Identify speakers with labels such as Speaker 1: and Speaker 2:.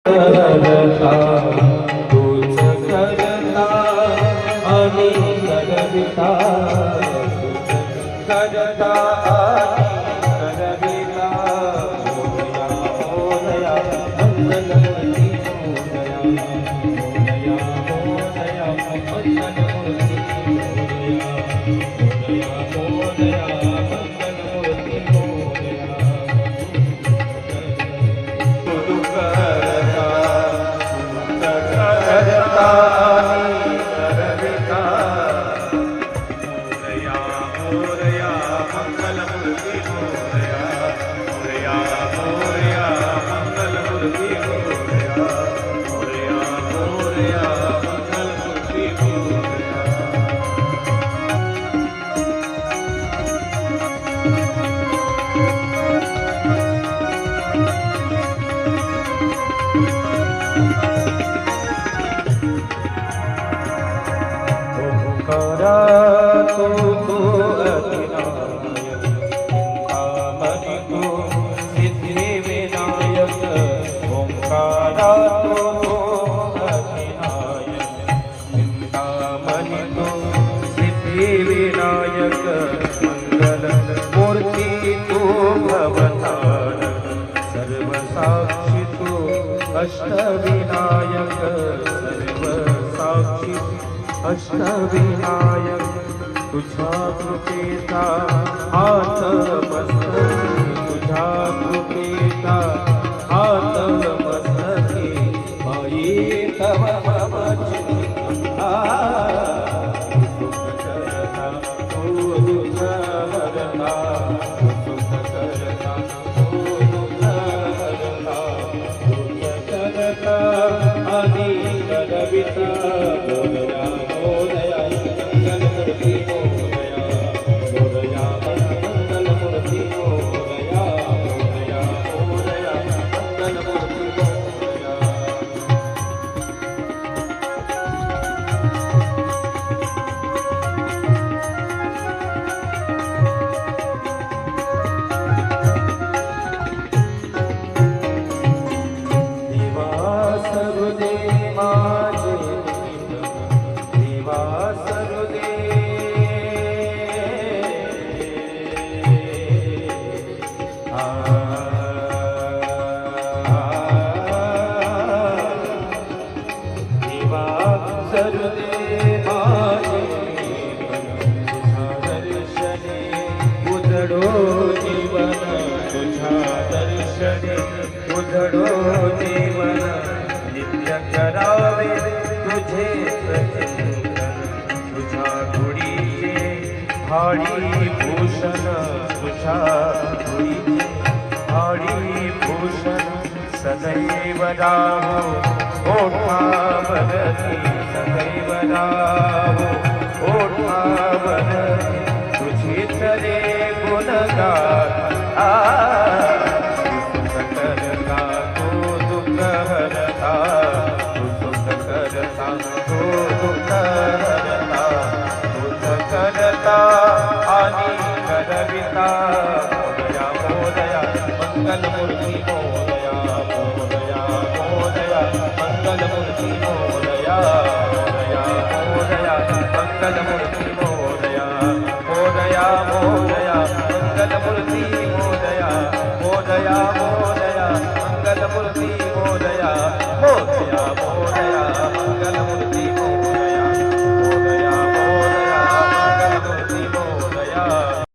Speaker 1: करता तूच करता आणि करविता करता आणि करविता मोरया मंगलमूर्ती मोरया मोरया मोरया मंगलमूर्ती मोरया मोरया मंगलमूर्ती मोरया तू करता करता करविता मोरया मोरया मंगलमूर्ती मोरया मोरया मोरया मंगलमूर्ती मोरया मोरया मोरया मंगलमूर्ती मोरया ओंकारा तू तू अधिनायक ओंकामणि तू सिद्धि विनायक ओंकारा तू तू अधिनायक ओंकामणि तू सिद्धि विनायक मंगल मूर्ति तू भवतारक सर्व साक्षी तू अष्टविनायक सर्व साक्षी अष्टविनायक तुझ्या कृपेचा हात मस्तकी तुझ्या कृपेचा हात मस्तकी पायी तव मम चिंता सुख करता तू दुःख हरता सुख करता तू दुःख हरता तुझ करता आणि करविता मोरया मोरया मंगलमूर्ती मोरया मोरया मंगलमूर्ती मोरया मोरया मोरया मंगलमूर्ती मोरया देवा सर्वदे माझे देवा सर्वदे देवा सर्वदे माझे तुझ्या दर्शने उजडो जीवन तुझ्या दर्शने उजडो जीवन नित्य करावे तुझे प्रचिंतन तुझ्या गुडीचे हाडी भूषण तुझ्या गुडीचे हाडी भूषण सदैव राहो ओठावरती सदैव राहो